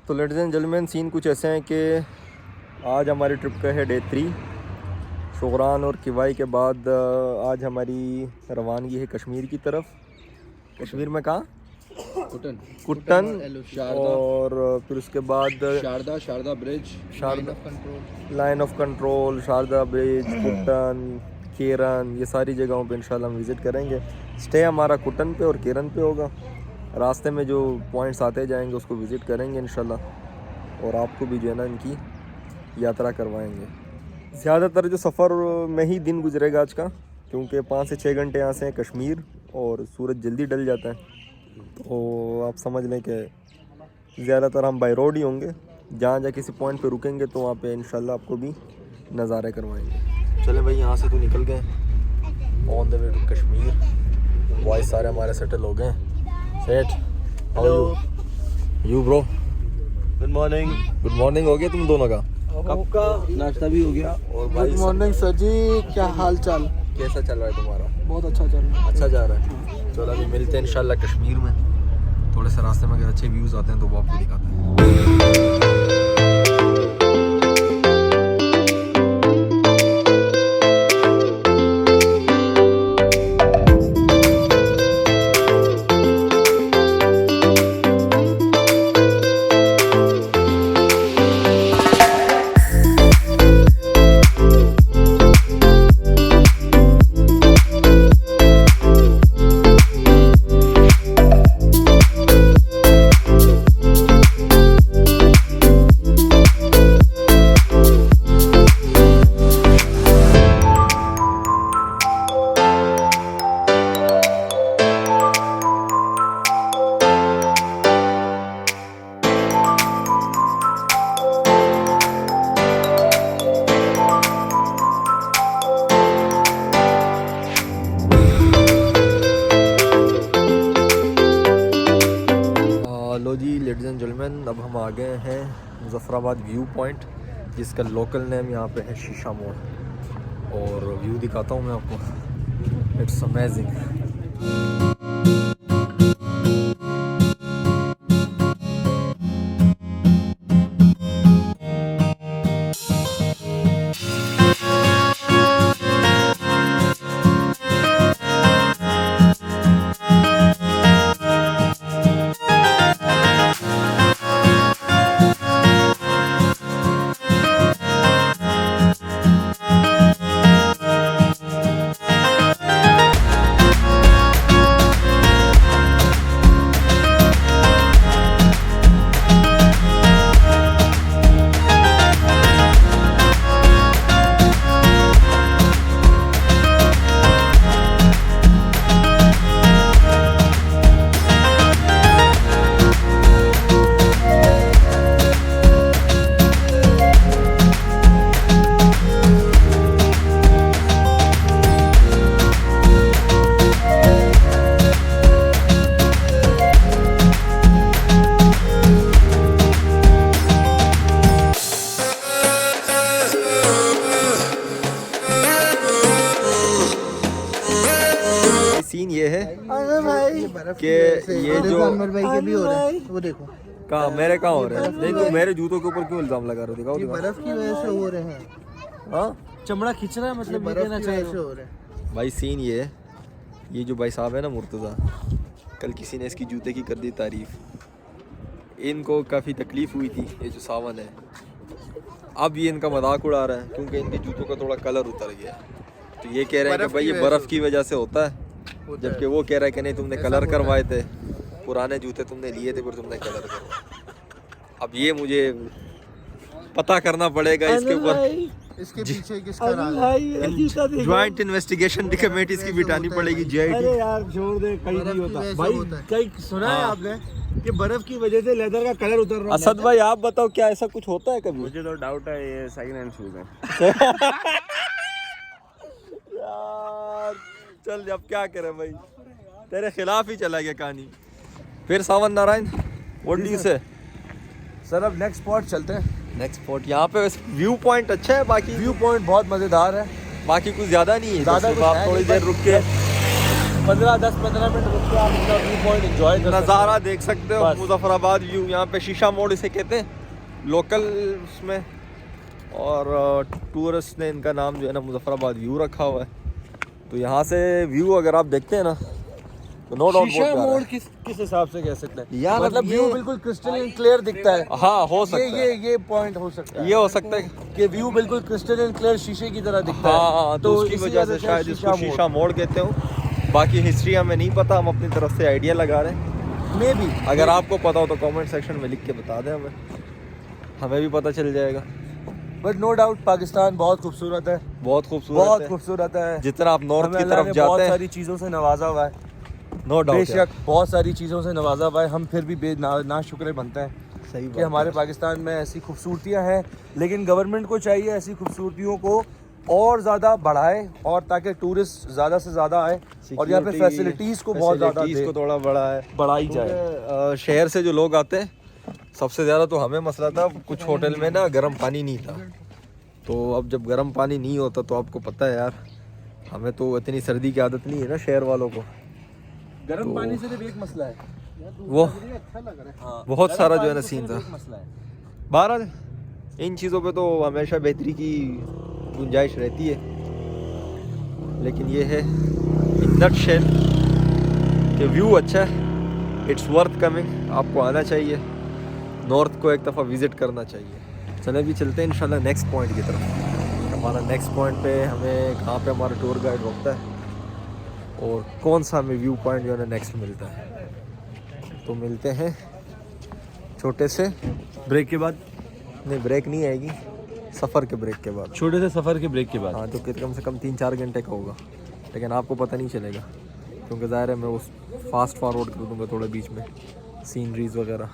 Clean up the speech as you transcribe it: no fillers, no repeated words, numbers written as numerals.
तो ladies and gentleman scene कुछ ऐसे हैं कि आज हमारी ट्रिप का है डे 3। शोगरान और किवाई के बाद आज हमारी रवानगी है कश्मीर की तरफ। कश्मीर में कहाँ? कुट्टन और फिर उसके बाद Sharda bridge, line of control, Sharda bridge, Kuttan, Keran, ये सारी जगहों पे इंशाल्लाह हम विज़िट करेंगे। स्टे हमारा कुट्टन पे और केरन पे होगा। रास्ते में जो पॉइंट्स आते जाएंगे उसको विज़िट करेंगे इंशाल्लाह, और आपको भी जो है ना इनकी यात्रा करवाएंगे। ज़्यादातर जो सफ़र में ही दिन गुजरेगा आज का, क्योंकि 5 से 6 घंटे यहाँ से हैं कश्मीर और सूरज जल्दी ढल जाता है। तो आप समझ लें कि ज़्यादातर हम बाई रोड ही होंगे। जहाँ जहाँ किसी पॉइंट पे रुकेंगे तो वहाँ पे इंशाल्लाह आपको भी नज़ारे करवाएंगे। चले भाई, यहाँ से तो निकल गए on the way to Kashmir. Boys सारे हमारे सेटल हो गए। Set, hello you bro, good morning. Good morning हो गया तुम दोनों का? कब का नाश्ता भी हो गया। और भाई गुड मॉर्निंग सर जी, क्या हाल चाल? कैसा चल रहा है तुम्हारा? बहुत अच्छा चल रहा है। अच्छा जा रहा है। चलो अभी मिलते हैं इंशाल्लाह कश्मीर में। थोड़े से रास्ते में अगर अच्छे व्यूज़ आते हैं तो वो आपको दिखाते हैं। लो जी लेडीज़ एंड जेंटलमैन, अब हम आ गए हैं मुज़फ़्फ़राबाद व्यू पॉइंट, जिसका लोकल नेम यहाँ पे है शीशा मोड़। और व्यू दिखाता हूँ मैं आपको, इट्स अमेजिंग। सीन ये है कि ये जो अनवर भाई के भी हो रहा है, वो देखो। कहाँ मेरे कहाँ हो रहे हैं? नहीं तो मेरे जूतों के ऊपर क्यों इल्जाम लगा रहे हो? दिखाओ ये दिखाओ। बर्फ की वजह से हो रहे हैं। हाँ चमड़ा खींच रहा है, मतलब बर्फ की वजह से हो रहे हैं। भाई सीन ये है, ये जो भाई साहब है ना मुर्तज़ा, कल किसी ने इसकी जूते की कर दी तारीफ़। इनको काफ़ी तकलीफ़ हुई थी, ये जो सावन है। अब ये इनका मजाक उड़ा रहा है क्योंकि इनके जूतों का थोड़ा कलर उतर गया। तो ये कह रहे हैं कि भाई ये बर्फ़ की वजह से होता है, जबकि वो कह रहा है कि नहीं तुमने कलर करवाए थे, पुराने जूते तुमने लिए थे फिर तुमने कलर करवाए। अब ये मुझे पता करना पड़ेगा इसके ऊपर, इसके पीछे किसका राज है? ज्वाइंट इन्वेस्टिगेशन कमेटी इसकी बिठानी पड़ेगी, JIT। अरे यार छोड़ दे, कहीं नहीं होता भाई। कहीं सुना है आपने कि बर्फ की वजह से लेदर का कलर उतर रहा है? असद भाई आप बताओ, क्या ऐसा कुछ होता है कभी? मुझे तो डाउट है ये सेकंड हैंड शूज है। यार चल अब क्या करें भाई, तेरे खिलाफ ही चला गया कहानी। फिर सावन नारायण, व्हाट डू यू से? सर अब नेक्स्ट स्पॉट चलते हैं। नेक्स्ट स्पॉट यहाँ पे व्यू पॉइंट अच्छा है, बाकी व्यू पॉइंट बहुत मज़ेदार है, बाकी कुछ ज़्यादा नहीं है। ज़्यादा बस कुछ आप है थोड़ी नहीं, देर बस रुक के 10-15 मिनट रुक के आप अपना व्यू पॉइंट एंजॉय कर सकते नज़ारा देख सकते हो, बस। मुजफ्फराबाद व्यू। यहाँ पे शीशा मोड़ इसे कहते हैं लोकल में, और टूरिस्ट ने इनका नाम जो है ना मुजफ्फराबाद व्यू रखा हुआ है। तो यहाँ से व्यू अगर आप देखते हैं ना तो नो डाउट शीशा मोड़ किस हिसाब से कह सकते हैं यार, मतलब ये- व्यू बिल्कुल क्रिस्टल क्लियर दिखता है। हाँ हो सकता है, ये पॉइंट हो सकता है, ये हो सकता है। कि व्यू बिल्कुल क्रिस्टल क्लियर शीशे की तरह दिखता है। हाँ तो उसकी इसी वजह से शायद इसको शीशा शीशा मोड़ कहते हो। बाकी हिस्ट्री हमें नहीं पता, हम अपनी तरफ से आइडिया लगा रहे हैं। मे भी अगर आपको पता हो तो कमेंट सेक्शन में लिख के बता दें, हमें भी पता चल जाएगा। बट नो डाउट पाकिस्तान बहुत खूबसूरत है, बहुत खूबसूरत है। खूबसूरत है। जितना आप नॉर्थ हमें की अल्लाह तरफ ने जाते बहुत हैं, सारी चीज़ों से नवाजा हुआ है, नो डाउट बेशक बहुत सारी चीज़ों से नवाजा हुआ है। हम फिर भी ना शुक्र बनते हैं सही कि हमारे पाकिस्तान में ऐसी खूबसूरतियाँ हैं। लेकिन गवर्नमेंट को चाहिए ऐसी खूबसूरतियों को और ज़्यादा बढ़ाए, और ताकि टूरिस्ट ज़्यादा से ज़्यादा आए और यहाँ पे फैसिलिटीज़ को बहुत ज़्यादा को थोड़ा बढ़ाई जाए। क्योंकि, शहर से जो लोग आते हैं, सबसे ज़्यादा तो हमें मसला था, कुछ होटल में ना गर्म पानी नहीं था। तो अब जब गर्म पानी नहीं होता तो आपको पता है यार, हमें तो इतनी सर्दी की आदत नहीं है ना शहर वालों को। गर्म पानी सिर्फ एक मसला है, वो बहुत सारा जो है ना सीन था। मसला है। बहरहाल इन चीज़ों पे तो हमेशा बेहतरी की गुंजाइश रहती है, लेकिन ये है इन नटशेल कि व्यू अच्छा है, इट्स वर्थ कमिंग। आपको आना चाहिए, नॉर्थ को एक दफ़ा विज़िट करना चाहिए। चले भी चलते हैं इंशाल्लाह नेक्स्ट पॉइंट की तरफ। हमारा नेक्स्ट पॉइंट पे हमें कहाँ पे हमारा टूर गाइड रोकता है और कौन सा हमें व्यू पॉइंट जो है ना नेक्स्ट मिलता है। तो मिलते हैं छोटे से ब्रेक के बाद, नहीं ब्रेक नहीं आएगी, सफ़र के ब्रेक के बाद। छोटे से सफ़र के ब्रेक के बाद। हाँ तो कम से कम 3-4 घंटे का होगा, लेकिन आपको पता नहीं चलेगा क्योंकि ज़ाहिर है मैं उस फास्ट फॉरवर्ड कर दूँगा थोड़ा बीच में सीनरीज वगैरह।